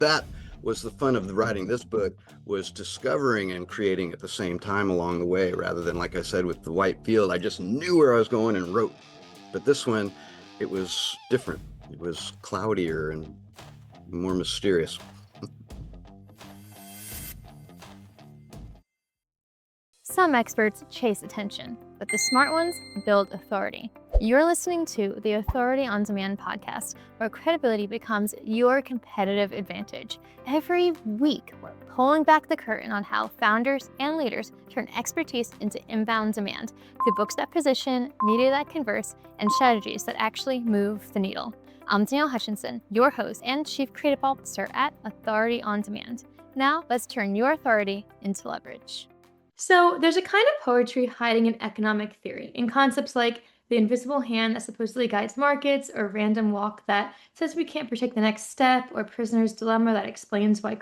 that was the fun of writing this book, was discovering and creating at the same time along the way, rather than, like I said, with the white field, I just knew where I was going and wrote. But this one, it was different. It was cloudier and more mysterious. Some experts chase attention, but the smart ones build authority. You're listening to the Authority on Demand podcast, where credibility becomes your competitive advantage. Every week, we're pulling back the curtain on how founders and leaders turn expertise into inbound demand through books that position, media that converse, and strategies that actually move the needle. I'm Danielle Hutchinson, your host and Chief Creative Officer at Authority on Demand. Now, let's turn your authority into leverage. So there's a kind of poetry hiding in economic theory, in concepts like the invisible hand that supposedly guides markets, or random walk that says we can't predict the next step, or prisoner's dilemma that explains why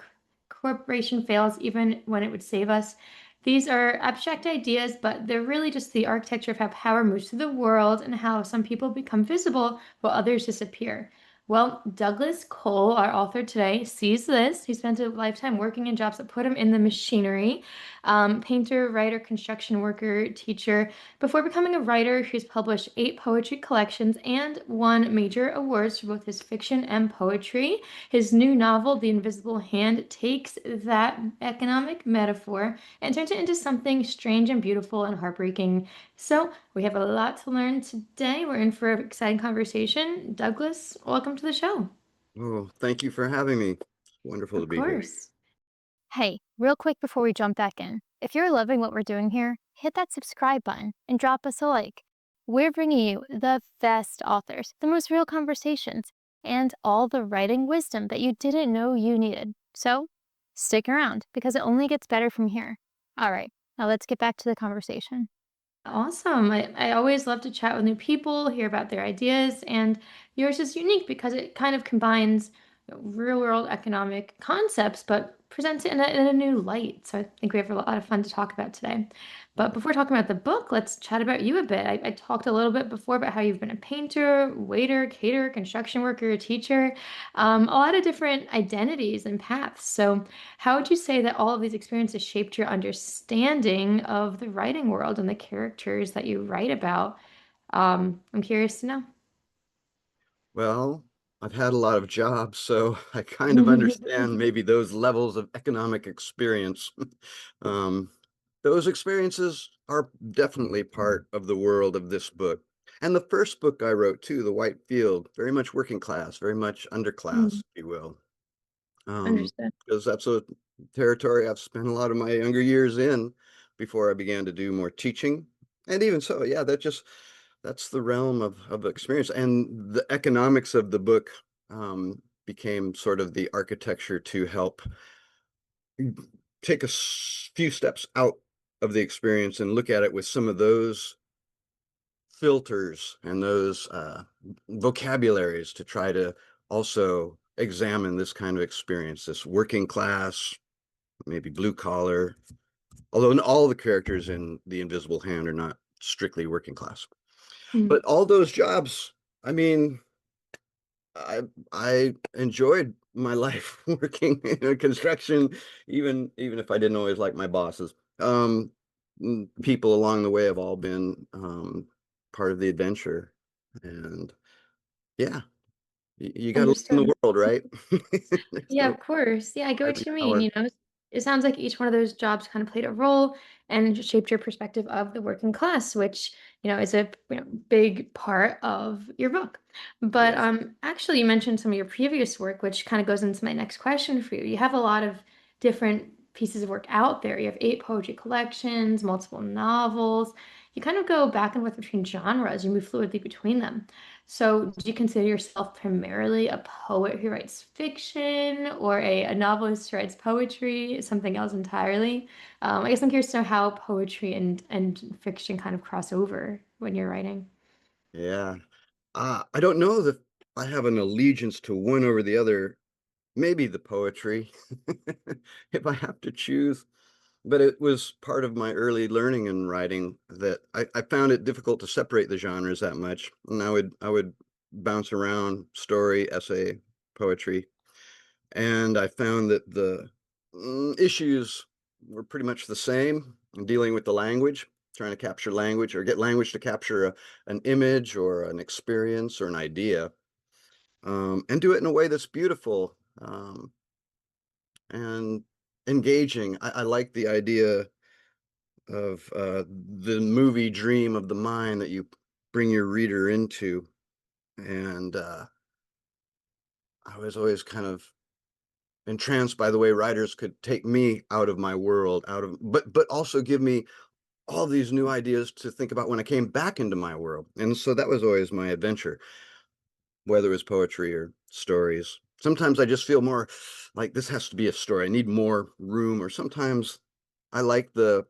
corporation fails even when it would save us. These are abstract ideas, but they're really just the architecture of how power moves through the world and how some people become visible while others disappear. Well, Douglas Cole, our author today, sees this. He spent a lifetime working in jobs that put him in the machinery. Painter, writer, construction worker, teacher. Before becoming a writer, he's published 8 poetry collections and won major awards for both his fiction and poetry. His new novel, The Invisible Hand, takes that economic metaphor and turns it into something strange and beautiful and heartbreaking. So we have a lot to learn today. We're in for an exciting conversation. Douglas, welcome to the show. Oh, thank you for having me. It's wonderful to Of be here. course. Hey, real quick before we jump back in, if you're loving what we're doing here, hit that subscribe button and drop us a like. We're bringing you the best authors, the most real conversations, and all the writing wisdom that you didn't know you needed. So stick around because it only gets better from here. All right, now let's get back to the conversation. Awesome. I always love to chat with new people, hear about their ideas, and yours is unique because it kind of combines real world economic concepts, but presents it in a new light. So I think we have a lot of fun to talk about today. But before talking about the book, let's chat about you a bit. I talked a little bit before about how you've been a painter, waiter, caterer, construction worker, teacher, a lot of different identities and paths. So how would you say that all of these experiences shaped your understanding of the writing world and the characters that you write about? I'm curious to know. Well, I've had a lot of jobs, so I kind of understand maybe those levels of economic experience. Um, those experiences are definitely part of the world of this book. And the first book I wrote too, The White Field, very much working class, very much underclass, Mm, if you will. understood. Because that's a territory I've spent a lot of my younger years in before I began to do more teaching. And even so, yeah, that's the realm of experience. And the economics of the book became sort of the architecture to help take a few steps out of the experience and look at it with some of those filters and those vocabularies to try to also examine this kind of experience, this working class, maybe blue collar, although all the characters in The Invisible Hand are not strictly working class. Mm. But all those jobs, I mean, I I enjoyed my life working in construction, even if I didn't always like my bosses. People along the way have all been part of the adventure, and yeah, you got to live in Understood. the world, right? There's Yeah, no of course. Yeah, I get what hardly you mean. hour. It sounds like each one of those jobs kind of played a role and shaped your perspective of the working class, which, is a big part of your book. But Yes. actually, you mentioned some of your previous work, which kind of goes into my next question for you. You have a lot of different pieces of work out there. You have 8 poetry collections, multiple novels. You kind of go back and forth between genres. You move fluidly between them. So, do you consider yourself primarily a poet who writes fiction or a novelist who writes poetry, something else entirely? I guess I'm curious to know how poetry and fiction kind of cross over when you're writing. Yeah. I don't know that I have an allegiance to one over the other. Maybe the poetry, if I have to choose. But it was part of my early learning and writing that I found it difficult to separate the genres that much. And I would bounce around story, essay, poetry. and I found that the issues were pretty much the same in dealing with the language, trying to capture language or get language to capture an image or an experience or an idea, and do it in a way that's beautiful, and engaging. I like the idea of the movie dream of the mind that you bring your reader into. And I was always kind of entranced by the way writers could take me out of my world, out of but also give me all these new ideas to think about when I came back into my world. And so that was always my adventure, whether it was poetry or stories. Sometimes I just feel more like this has to be a story. I need more room, or sometimes I like the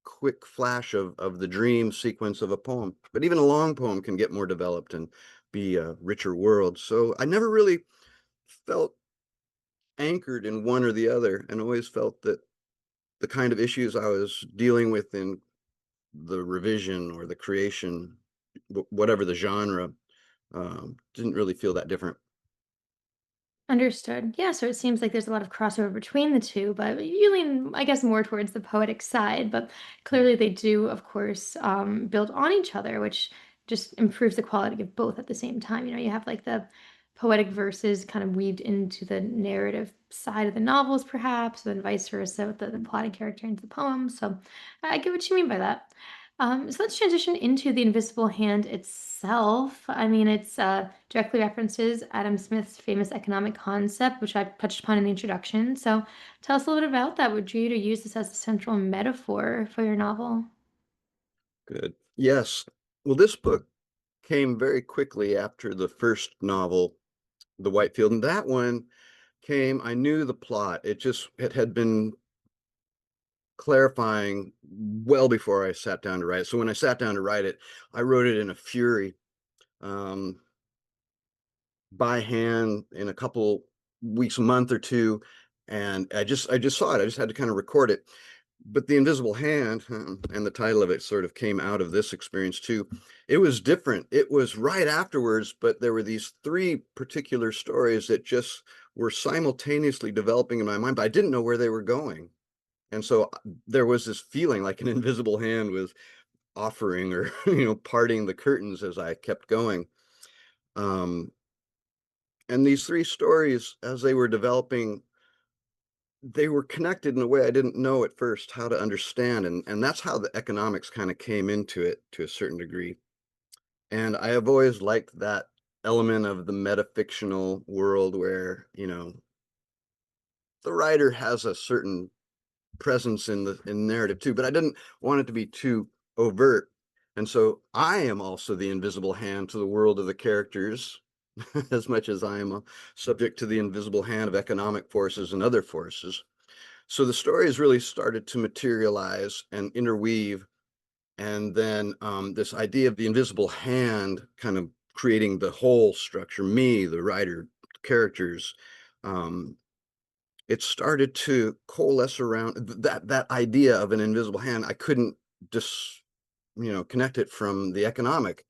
quick flash of the dream sequence of a poem. But even a long poem can get more developed and be a richer world. So I never really felt anchored in one or the other, and always felt that the kind of issues I was dealing with in the revision or the creation, whatever the genre, didn't really feel that different. Understood. Yeah, so it seems like there's a lot of crossover between the two, but you lean, I guess, more towards the poetic side. But clearly, they do, of course, build on each other, which just improves the quality of both at the same time. You have like the poetic verses kind of weaved into the narrative side of the novels, perhaps, then vice versa with the plotting character into the poem. So I get what you mean by that. So let's transition into the invisible hand itself. I mean, it's directly references Adam Smith's famous economic concept, which I touched upon in the introduction. So tell us a little bit about that. Would you to use this as a central metaphor for your novel? Good. Yes. Well, this book came very quickly after the first novel, The Whitefield, and that one came, I knew the plot. It had been clarifying well before I sat down to write it. So when I sat down to write it, I wrote it in a fury, um, by hand in a couple weeks, a month or two, and I just saw it. I just had to kind of record it. But The Invisible Hand, and the title of it sort of came out of this experience too. It was different. It was right afterwards, but there were these three particular stories that just were simultaneously developing in my mind, but I didn't know where they were going. And so there was this feeling like an invisible hand was offering or parting the curtains as I kept going. Um, and these three stories, as they were developing, they were connected in a way I didn't know at first how to understand, and that's how the economics kind of came into it to a certain degree. And I have always liked that element of the metafictional world where, the writer has a certain presence in narrative too, but I didn't want it to be too overt. And so I am also the invisible hand to the world of the characters, as much as I am a subject to the invisible hand of economic forces and other forces. So the stories really started to materialize and interweave, and then this idea of the invisible hand kind of creating the whole structure, me, the writer, characters. Um, it started to coalesce around that idea of an invisible hand. I couldn't just connect it from the economic,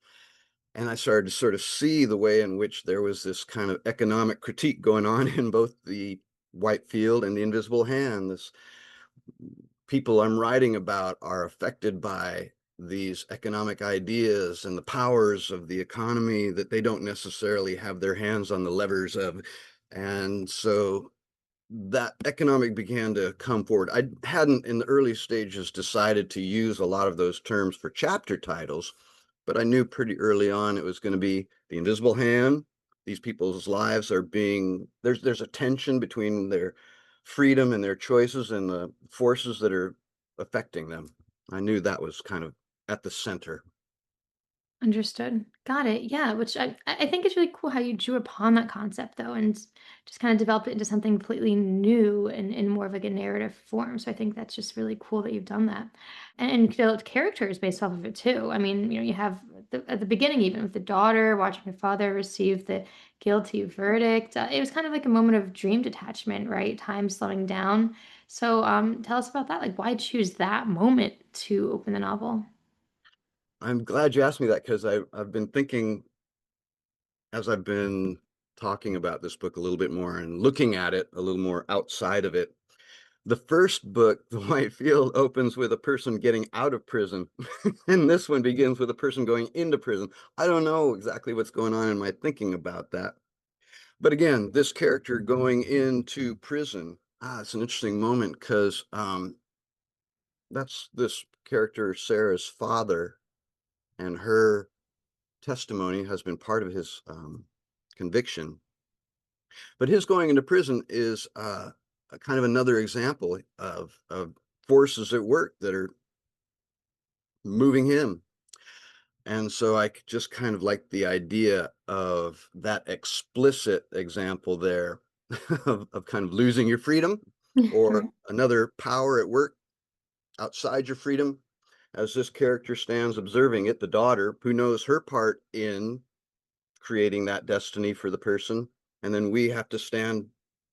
and I started to sort of see the way in which there was this kind of economic critique going on in both the Whitefield and the Invisible Hand. This people I'm writing about are affected by these economic ideas and the powers of the economy that they don't necessarily have their hands on the levers of. And so that economic began to come forward. I hadn't in the early stages decided to use a lot of those terms for chapter titles, but I knew pretty early on it was going to be the invisible hand. These people's lives are being there's a tension between their freedom and their choices and the forces that are affecting them. I knew that was kind of at the center. Understood. Got it. Yeah, which I think it's really cool how you drew upon that concept though, and just kind of developed it into something completely new and in more of like a narrative form. So I think that's just really cool that you've done that, and developed characters based off of it too. I mean, you have at the beginning even with the daughter watching her father receive the guilty verdict. It was kind of like a moment of dream detachment, right? Time slowing down. So tell us about that. Like, why choose that moment to open the novel? I'm glad you asked me that because I've been thinking as I've been talking about this book a little bit more and looking at it a little more outside of it. The first book, The White Field, opens with a person getting out of prison, and this one begins with a person going into prison. I don't know exactly what's going on in my thinking about that. But again, this character going into prison, it's an interesting moment because that's this character, Sarah's father, and her testimony has been part of his conviction. But his going into prison is a kind of another example of forces at work that are moving him. And so I just kind of like the idea of that explicit example there of kind of losing your freedom or Right. another power at work outside your freedom. As this character stands observing it, the daughter who knows her part in creating that destiny for the person. And then we have to stand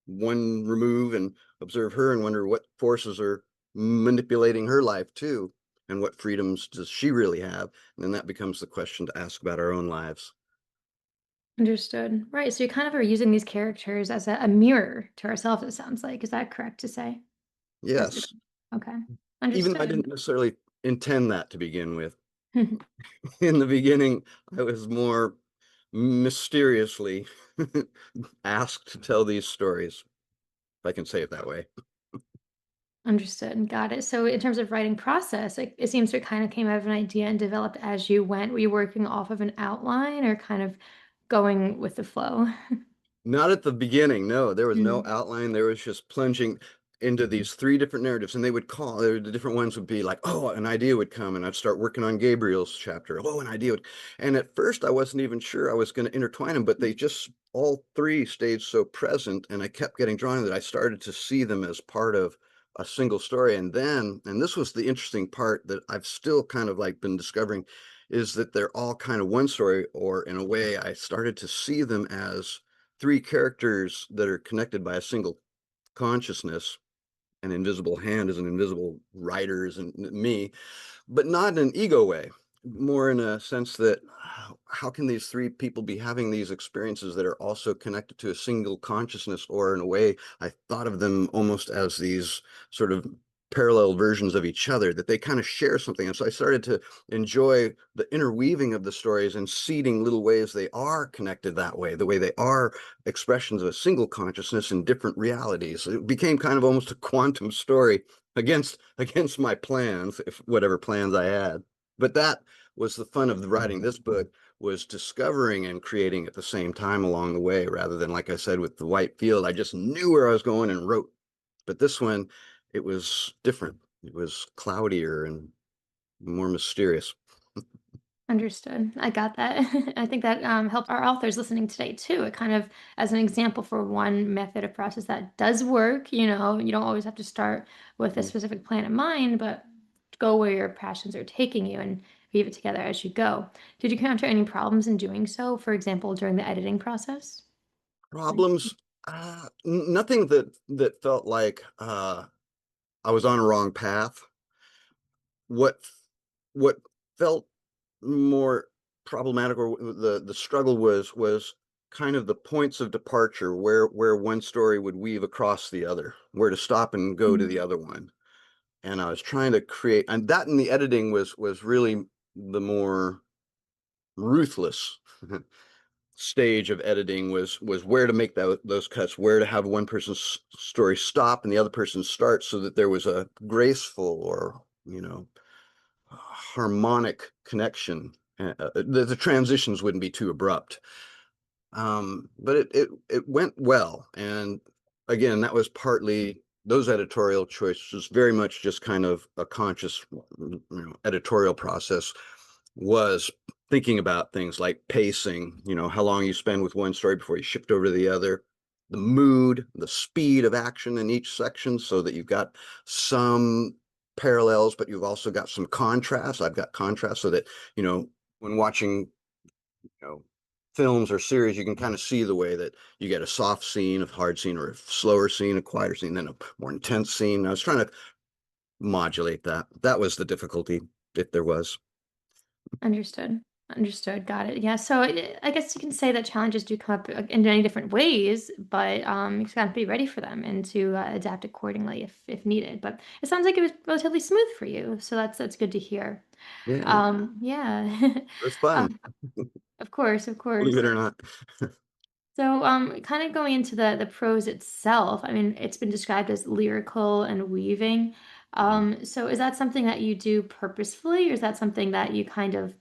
one remove and observe her and wonder what forces are manipulating her life too. And what freedoms does she really have? And then that becomes the question to ask about our own lives. Understood. Right. So you kind of are using these characters as a mirror to ourselves, it sounds like. Is that correct to say? As Yes, okay. even though I Understood. didn't necessarily intend that to begin with. In the beginning, I was more mysteriously asked to tell these stories, if I can say it that way. Understood. Got it. So in terms of writing process, it seems it kind of came out of an idea and developed as you went. Were you working off of an outline or kind of going with the flow? Not at the beginning, no, there was no Mm. outline, there was just plunging into these 3 different narratives, and they would call the different ones would be like, "Oh," an idea would come, and I'd start working on Gabriel's chapter. "Oh," an idea would and at first, I wasn't even sure I was gonna intertwine them, but they just all 3 stayed so present, and I kept getting drawn that I started to see them as part of a single story, and then and this was the interesting part that I've still kind of, like, been discovering, is that they're all kind of one story, or in a way, I started to see them as 3 characters that are connected by a single consciousness. An invisible hand is an invisible writer is me, but not in an ego way, more in a sense that how can these 3 people be having these experiences that are also connected to a single consciousness? Or in a way, I thought of them almost as these sort of parallel versions of each other, that they kind of share something. And so I started to enjoy the interweaving of the stories and seeding little ways they are connected that way, the way they are expressions of a single consciousness in different realities. It became kind of almost a quantum story against my plans, if whatever plans I had. But that was the fun of writing this book, was discovering and creating at the same time along the way, rather than, like I said, with the White Field, I just knew where I was going and wrote. But this one, it was different. It was cloudier and more mysterious. Understood. I got that. I think that helped our authors listening today too. It kind of as an example for one method of process that does work. You don't always have to start with a Mhm. specific plan in mind, but go where your passions are taking you and weave it together as you go. Did you encounter any problems in doing so? For example, during the editing process? Like, Problems, nothing that felt like I was on a wrong path. What what felt more problematic, or the struggle was kind of the points of departure where one story would weave across the other, where to stop and go to mm, the other one. And I was trying to create, and that in the editing was really the more ruthless stage of editing, was where to make those cuts, where to have one person's story stop and the other person's start, so that there was a graceful or harmonic connection. The transitions wouldn't be too abrupt. But it went well, and again, that was partly those editorial choices, very much just kind of a conscious, editorial process, was thinking about things like pacing, how long you spend with one story before you shift over to the other, the mood, the speed of action in each section, so that you've got some parallels, but you've also got some contrast. I've got contrast so that, when watching, know, films or series, you can kind of see the way that you get a soft scene, a hard scene, or a slower scene, a quieter scene, then a more intense scene. I was trying to modulate that. That was the difficulty, if there was. understood. Understood. Got it. Yeah. So I guess you can say that challenges do come up in many different ways, but you just got to be ready for them and to adapt accordingly if needed. But it sounds like it was relatively smooth for you, so that's good to hear. Yeah, Yeah. it's fun, um, of course, of believe course. it or not. So, kind of going into the prose itself, I mean, it's been described as lyrical and weaving. So is that something that you do purposefully, or is that something that you kind of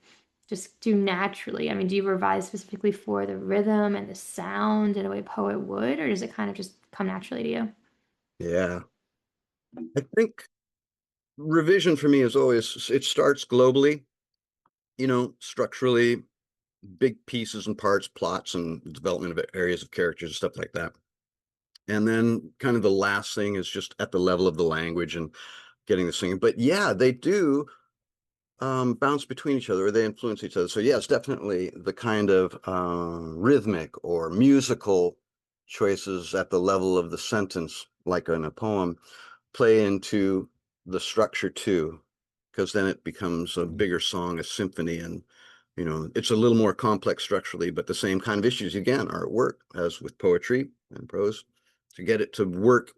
just do naturally? I mean, do you revise specifically for the rhythm and the sound in a way a poet would, or does it kind of just come naturally to you? Yeah, I think revision for me is always it starts globally, structurally, big pieces and parts, plots, and development of areas of characters and stuff like that. And then kind of the last thing is just at the level of the language and getting the singing. But yeah, they do bounce between each other or they influence each other. So yes, definitely the kind of rhythmic or musical choices at the level of the sentence, like in a poem, play into the structure too, because then it becomes a bigger song, a symphony, and it's a little more complex structurally, but the same kind of issues again are at work as with poetry and prose. To get it to work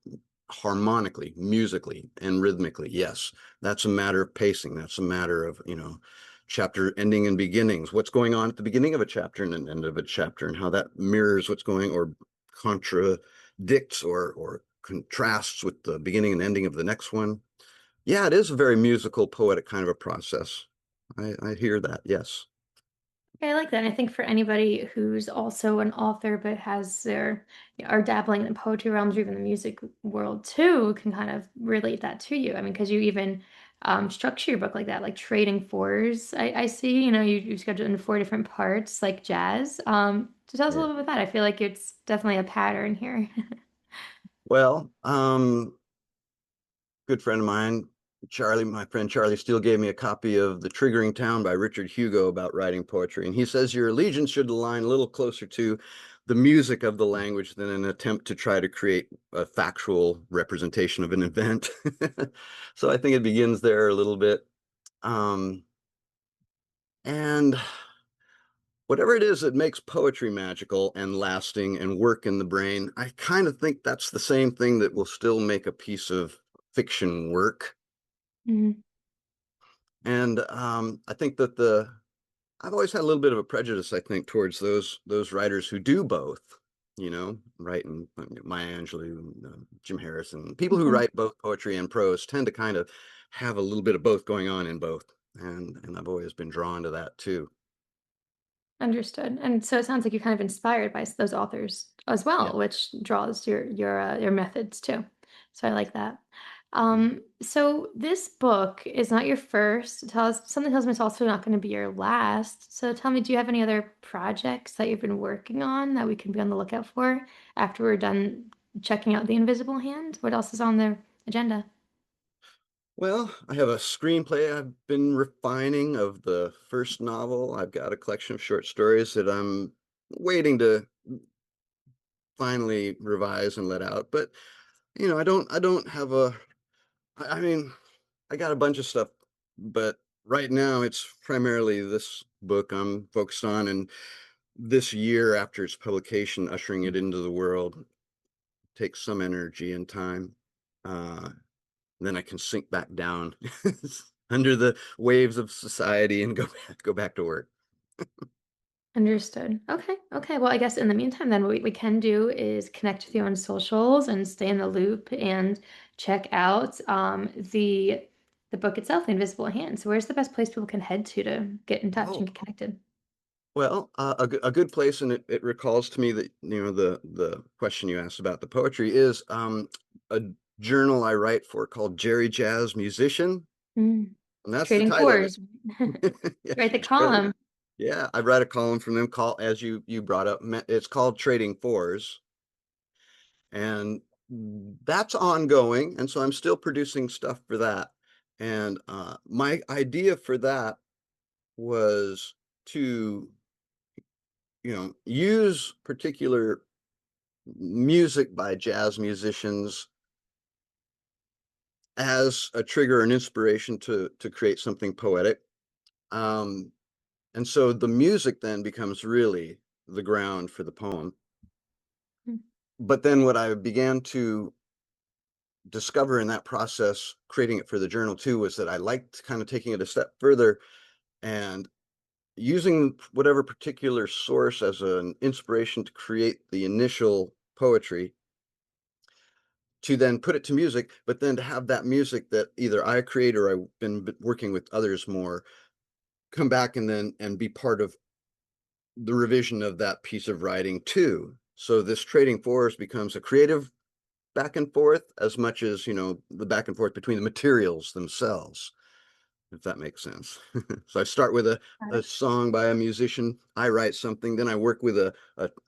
harmonically, musically, and rhythmically, yes, that's a matter of pacing. That's a matter of, chapter ending and beginnings. What's going on at the beginning of a chapter and an end of a chapter, and how that mirrors what's going or contradicts or contrasts with the beginning and ending of the next one. Yeah, it is a very musical, poetic kind of a process. I hear that. Yes. Yeah, I like that. And I think for anybody who's also an author but has their are dabbling in the poetry realms or even the music world too, can kind of relate that to you. I mean, because you even structure your book like that, like trading fours. I see. You schedule it into four different parts, like jazz. So tell us a Yeah. little bit about that. I feel like it's definitely a pattern here. Well, good friend of mine, Charlie, my friend Charlie Steele gave me a copy of The Triggering Town by Richard Hugo about writing poetry. And he says your allegiance should align a little closer to the music of the language than an attempt to try to create a factual representation of an event. So I think it begins there a little bit. Um, and whatever it is that makes poetry magical and lasting and work in the brain, I kind of think that's the same thing that will still make a piece of fiction work. Mhm. And I think that I've always had a little bit of a prejudice, I think, towards those writers who do both. Writing Maya Angelou, Jim Harrison, people who Mhm. write both poetry and prose tend to kind of have a little bit of both going on in both, and I've always been drawn to that too. Understood. And so it sounds like you're kind of inspired by those authors as Yeah. well, which draws your methods too. So I like that. Yeah. So this book is not your first. Something tells me it's also not going to be your last. So tell me, do you have any other projects that you've been working on that we can be on the lookout for after we're done checking out The Invisible Hand? What else is on the agenda? Well, I have a screenplay I've been refining of the first novel. I've got a collection of short stories that I'm waiting to finally revise and let out. But I don't have I mean, I got a bunch of stuff, but right now it's primarily this book I'm focused on, and this year after its publication, ushering it into the world takes some energy and time. Uh, then I can sink back down under the waves of society and go back to work. Understood. Okay. Okay. Well, I guess in the meantime, then what we can do is connect with you on socials and stay in the loop and check out the book itself, The Invisible Hand. So, where's the best place people can head to get in touch Oh, and get connected? well, a good place, and it recalls to me that the question you asked about the poetry is a journal I write for called Jerry Jazz Musician, Mm, and that's the trading title of it. fours. Yeah, Write the Jerry. column. Yeah, I write a column from them. Call as you brought up. It's called Trading Fours, and that's ongoing. And so I'm still producing stuff for that. And my idea for that was to use particular music by jazz musicians as a trigger and inspiration to create something poetic. Um, And so the music then becomes really the ground for the poem. Mm. But then what I began to discover in that process, creating it for the journal too, was that I liked kind of taking it a step further and using whatever particular source as an inspiration to create the initial poetry, to then put it to music, but then to have that music that either I create or I've been working with others more come back and then and be part of the revision of that piece of writing too. So this trading force becomes a creative back and forth as much as, the back and forth between the materials themselves, if that makes sense. So I start with a, Got a it. song by a musician, I write something, then I work with a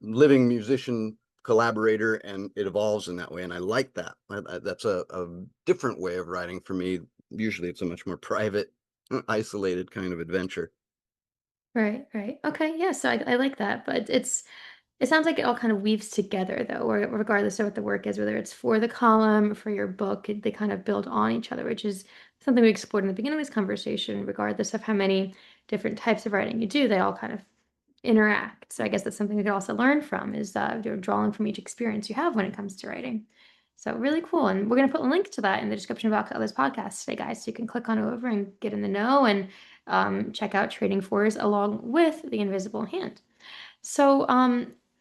living musician collaborator, and it evolves in that way. And I like that. That's a different way of writing for me. Usually it's a much more private, isolated kind of adventure. Right, right. Okay, yeah, so I like that, but it sounds like it all kind of weaves together though, or regardless of what the work is, whether it's for the column, for your book, they kind of build on each other, which is something we explored in the beginning of this conversation, regardless of how many different types of writing you do, they all kind of interact. So I guess that's something we could also learn from is drawing from each experience you have when it comes to writing. So really cool. And we're going to put a link to that in the description about this podcast today, guys. So you can click on over and get in the know and check out Trading Fours along with The Invisible Hand. So,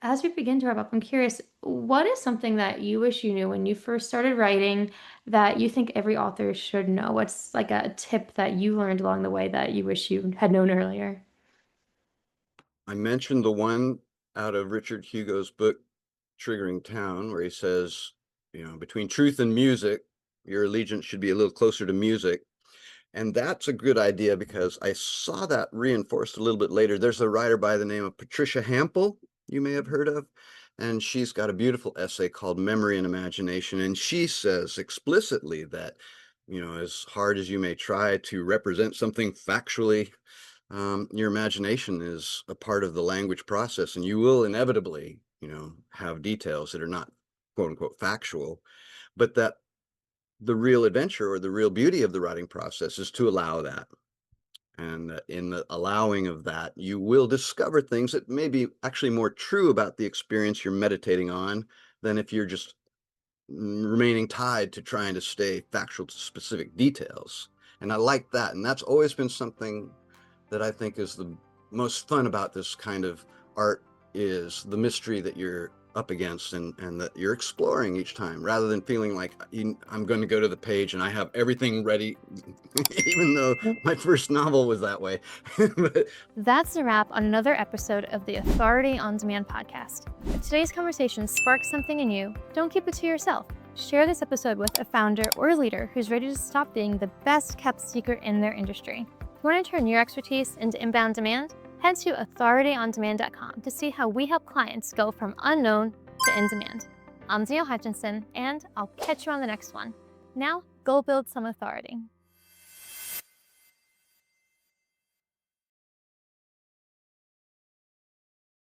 as we begin to wrap up, I'm curious, what is something that you wish you knew when you first started writing that you think every author should know? What's like a tip that you learned along the way that you wish you had known earlier? I mentioned the one out of Richard Hugo's book, Triggering Town, where he says, between truth and music, your allegiance should be a little closer to music. And that's a good idea because I saw that reinforced a little bit later. There's a writer by the name of Patricia Hampel, you may have heard of, and she's got a beautiful essay called Memory and Imagination. And she says explicitly that, as hard as you may try to represent something factually, your imagination is a part of the language process, and you will inevitably, have details that are not quote unquote factual, but that the real adventure or the real beauty of the writing process is to allow that. And that in the allowing of that, you will discover things that may be actually more true about the experience you're meditating on than if you're just remaining tied to trying to stay factual to specific details. And I like that. And that's always been something that I think is the most fun about this kind of art, is the mystery that you're up against and that you're exploring each time, rather than feeling like I'm going to go to the page and I have everything ready, even though my first novel was that way. But That's a wrap on another episode of the Authority on Demand podcast. If today's conversation sparked something in you, don't keep it to yourself. Share this episode with a founder or a leader who's ready to stop being the best kept secret in their industry. If you want to turn your expertise into inbound demand, head to authorityondemand.com to see how we help clients go from unknown to in demand. I'm Danielle Hutchinson, and I'll catch you on the next one. Now, go build some authority.